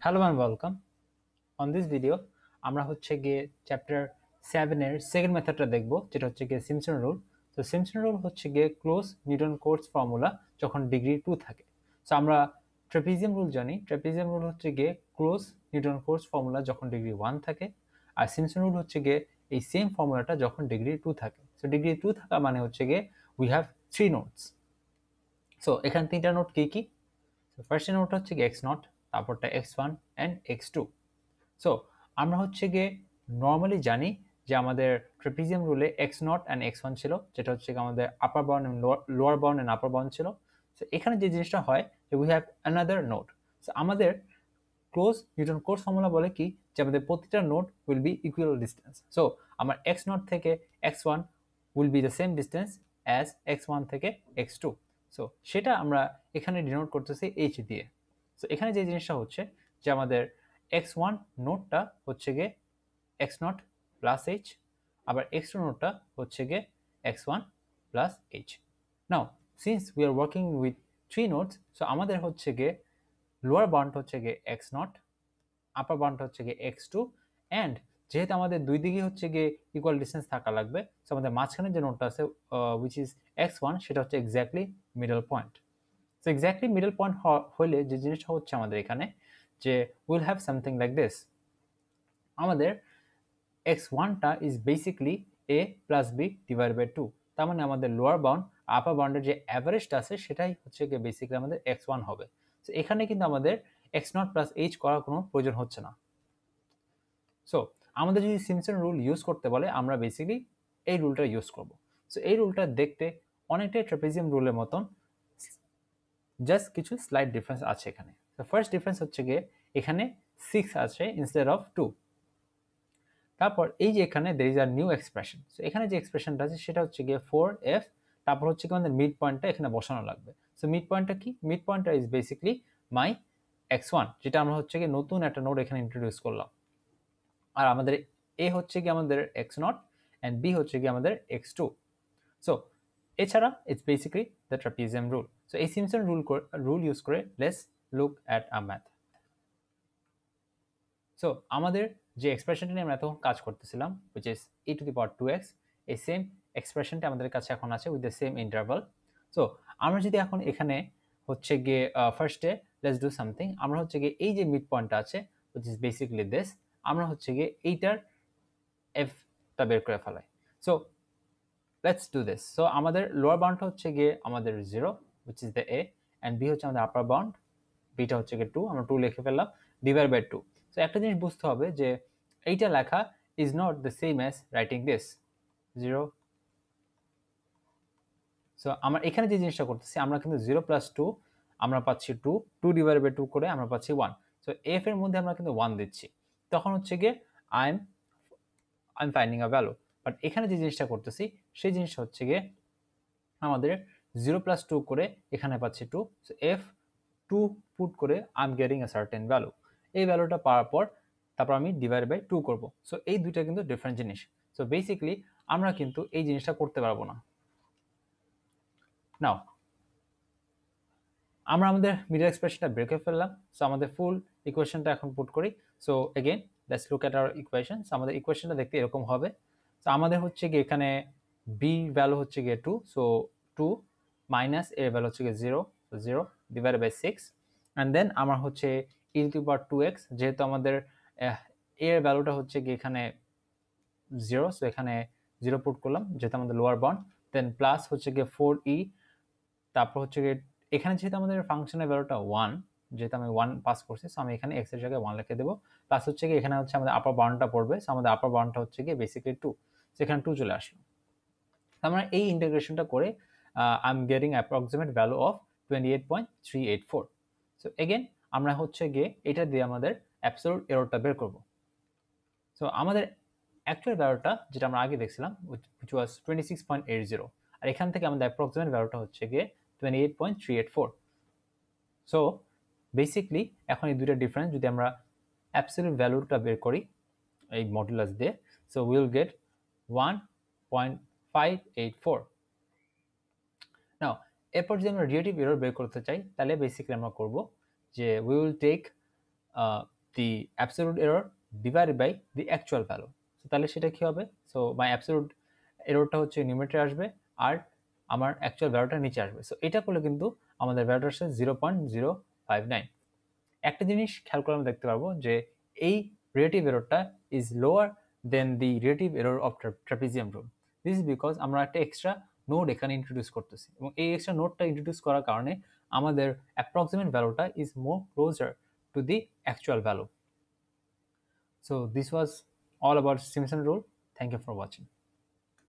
Hello and welcome. On this video আমরা হচ্ছে গিয়ে চ্যাপ্টার 7 এর সেকেন্ড মেথডটা দেখব, যেটা হচ্ছে গিয়ে সিম্পসন রুল। তো সিম্পসন রুল হচ্ছে গিয়ে ক্লোজ নিউটন কোটস ফর্মুলা যখন ডিগ্রি 2 থাকে। সো আমরা ট্রাপিজিয়াম রুল জানি, ট্রাপিজিয়াম রুল হচ্ছে গিয়ে ক্লোজ নিউটন কোটস ফর্মুলা যখন ডিগ্রি 1 থাকে, আর সিম্পসন রুল হচ্ছে গিয়ে এই সেম ফর্মুলাটা যখন ডিগ্রি 2 থাকে। সো ডিগ্রি 2 থাকা মানে হচ্ছে গিয়ে উই হ্যাভ 3 নোটস। সো এখানে তিনটা নোট কি কি? ফার্স্ট নোট হচ্ছে গিয়ে এক্স নট, তারপরটা x1 অ্যান্ড x2। সো আমরা হচ্ছে গিয়ে নর্মালি জানি যে আমাদের ট্রেপিজিয়াম রুলে এক্স নট অ্যান্ড x1 ছিল, যেটা হচ্ছে গিয়ে আমাদের আপার bound and lower bound and upper bound ছিল। সো এখানে যে জিনিসটা হয় যে we have another note. So আমাদের ক্লোজ নিউটন কোটস ফর্মুলা বলে কি যে আমাদের প্রতিটা note will be equal distance. So আমার এক্স নট থেকে x1 will be the same distance as x1 থেকে x2। সো সেটা আমরা এখানে ডিনোট করতেছি এইচ দিয়ে। সো এখানে যে জিনিসটা হচ্ছে যে আমাদের x1 নোটটা হচ্ছে গিয়ে এক্স নট প্লাস এইচ, আবার x2 নোটটা হচ্ছে গিয়ে x1 plus H. Now since we are working with three notes, so আমাদের হচ্ছে গিয়ে লোয়ার বাউন্ড হচ্ছে গিয়ে এক্স নট, আপার বাউন্ড হচ্ছে গিয়ে x2, অ্যান্ড যেহেতু আমাদের দুই দিকে হচ্ছে গিয়ে ইকুয়াল ডিস্টেন্স থাকা লাগবে, সো আমাদের মাঝখানে যে নোটটা আছে উইচ ইজ x1, সেটা হচ্ছে exactly middle point. So exactly middle point হলে যে জিনিসটা হচ্ছে আমাদের এখানে যে will have something like this. আমাদের x1টা is basically a plus B divide by 2। তার মানে আমাদের লোয়ার বাউন্ড আপার বাউন্ডের যে অ্যাভারেজটা আছে সেটাই হচ্ছে গিয়ে বেসিক্যালি আমাদের x1 হবে। সো এখানে কিন্তু আমাদের x0 প্লাস h করার কোনো প্রয়োজন হচ্ছে না। সো আমাদের যদি সিম্পসন রুল ইউজ করতে বলে আমরা বেসিক্যালি এই রুলটা ইউজ করব। সো এই রুলটা দেখতে অনেকটাই ট্রাপিজিয়াম রুলের মতন, জাস্ট কিছু স্লাইড ডিফারেন্স আছে এখানে। তো ফার্স্ট ডিফারেন্স হচ্ছে গিয়ে এখানে 6 আছে ইনস্টেড অফ 2। তারপর এই যে এখানে there is are new expression. So এখানে যে এক্সপ্রেশনটা আছে সেটা হচ্ছে গিয়ে 4f, তারপর হচ্ছে কি আমাদের মিড পয়েন্টটা এখানে বসানো লাগবে। সো মিড পয়েন্টটা কি? মিড পয়েন্টটা ইজ বেসিক্যালি মাই x1, যেটা আমরা হচ্ছে গিয়ে নতুন একটা নোড এখানে ইন্ট্রোডিউস করলাম। আর আমাদের এ হচ্ছে কি আমাদের x0 অ্যান্ড বি হচ্ছে কি আমাদের x2। সো এছাড়া it's basically the trapezium rule. So এই সিম্পসন রুল ইউজ করে let's look at a math. So আমাদের যে এক্সপ্রেশনটা নিয়ে আমরা এতক্ষণ কাজ করতেছিলাম উইচ ইজ e⁴ এই সেম এক্সপ্রেশনটা আমাদের কাছে এখন আছে with the same interval. So আমরা যদি এখন এখানে হচ্ছে গিয়ে ফার্স্টে লেটস ডু সামথিং, আমরা হচ্ছে গিয়ে এই যে মিড পয়েন্টটা আছে উইচ ইজ বেসিক্যালি দিস, আমরা হচ্ছে গিয়ে এইটার এফটা বের করে ফেলাই। So let's do this. So আমাদের লোয়ার বাউন্ডটা হচ্ছে গিয়ে আমাদের 0 which is the A, and B হচ্ছে আমাদের আপার বাউন্ড, বিটা হচ্ছে গিয়ে 2, আমরা 2 লিখে ফেললাম ডিভাইড বাই 2। সো একটা জিনিস বুঝতে হবে যে এইটা লেখা is not the same as writing this 0। So আমরা এখানে যে জিনিসটা করতেছি আমরা কিন্তু 0 প্লাস 2 আমরা পাচ্ছি 2, 2 ডিভাইড বাই 2 করে আমরা পাচ্ছি 1। সো এফ এর মধ্যে আমরা কিন্তু 1 দিচ্ছি, তখন হচ্ছে গিয়ে I am finding a value. But এখানে যে জিনিসটা করতেছি সেই জিনিসটা হচ্ছে গিয়ে আমাদের 0 প্লাস 2 করে এখানে পাচ্ছি 2। সো এফ 2 পুট করে I am getting a certain value. এই ভ্যালুটা পাওয়ার পর তারপর আমি ডিভাইড বাই 2 করব। সো এই দুইটা কিন্তু ডিফারেন্ট জিনিস। সো বেসিক্যালি আমরা কিন্তু এই জিনিসটা করতে পারবো না। নাও আমরা আমাদের মিডল এক্সপ্রেশনটা বের করে ফেললাম। সো আমাদের ফুল ইকুয়েশনটা এখন পুট করি। So again let's look at hour equation. So আমাদের ইকুয়েশনটা দেখতে এরকম হবে। সো আমাদের হচ্ছে গিয়ে এখানে বি ভ্যালু হচ্ছে গিয়ে 2, সো 2 মাইনাস এর ভ্যালু হচ্ছে গিয়ে 0, so 0 divided by 6, and then আমার হচ্ছে e⁴ যেহেতু আমাদের এর ভ্যালুটা হচ্ছে গিয়ে এখানে 0, সো এখানে 0 পুট করলাম যেহেতু আমাদের লোয়ার বাউন্ড, দেন প্লাস হচ্ছে গিয়ে 4e, তারপর হচ্ছে গিয়ে এখানে যেহেতু আমাদের ফাংশনের ভ্যালুটা 1, যেহেতু আমি 1 পাস করছি, সো আমি এখানে x এর জায়গায় 1 লিখে দেবো। প্লাস হচ্ছে গিয়ে এখানে হচ্ছে আমাদের আপার বাউন্ডটা পড়বে, সো আমাদের আপার বাউন্ডটা হচ্ছে গিয়ে বেসিক্যালি 2, সো এখানে 2 চলে আসলো। আমরা এই ইন্টিগ্রেশনটা করে I am getting approximate value of 28.384। So again আমরা হচ্ছে গিয়ে এটা দিয়ে আমাদের অ্যাবসলিউট এররটা বের করব। সো আমাদের অ্যাকচুয়াল ভ্যালুটা যেটা আমরা আগে দেখছিলাম which was 26.80, আর এখান থেকে আমাদের অ্যাপ্রক্সিমেট ভ্যালুটা হচ্ছে গিয়ে 28.384। সো বেসিকলি এখন এই দুইটা ডিফারেন্স যদি আমরা অ্যাবসলিউট ভ্যালুটা বের করি এই মডুলাস দিয়ে, সো উইল গেট 1.584। নাও এরপর যদি আমরা রিলেটিভ এরর বের করতে চাই তাহলে বেসিক্যালি আমরা করব যে we will take the absolute error divided by the actual value. So তাহলে সেটা কি হবে? সো মাই অ্যাবসলিউট এররটা হচ্ছে নিউমারেটরে আসবে আর আমার অ্যাকচুয়াল ভ্যালুটা নিচে আসবে। সো এটা করলে কিন্তু আমাদের ভ্যালুটা আসছে 0.059। একটা জিনিস খেয়াল করে আমরা দেখতে পারবো যে এই রিলেটিভ এররটা is lower than the relative error of trapezium rule. This is because আমরা একটা এক্সট্রা নোড এখানে ইন্ট্রোডিউস করতেছি, এবং এই এক্সট্রা নোডটা ইন্ট্রোডিউস করার কারণে আমাদের অ্যাপ্রক্সিমেট ভ্যালুটা is more closer to the actual value. So this was all about Simpson rule. Thank you for watching.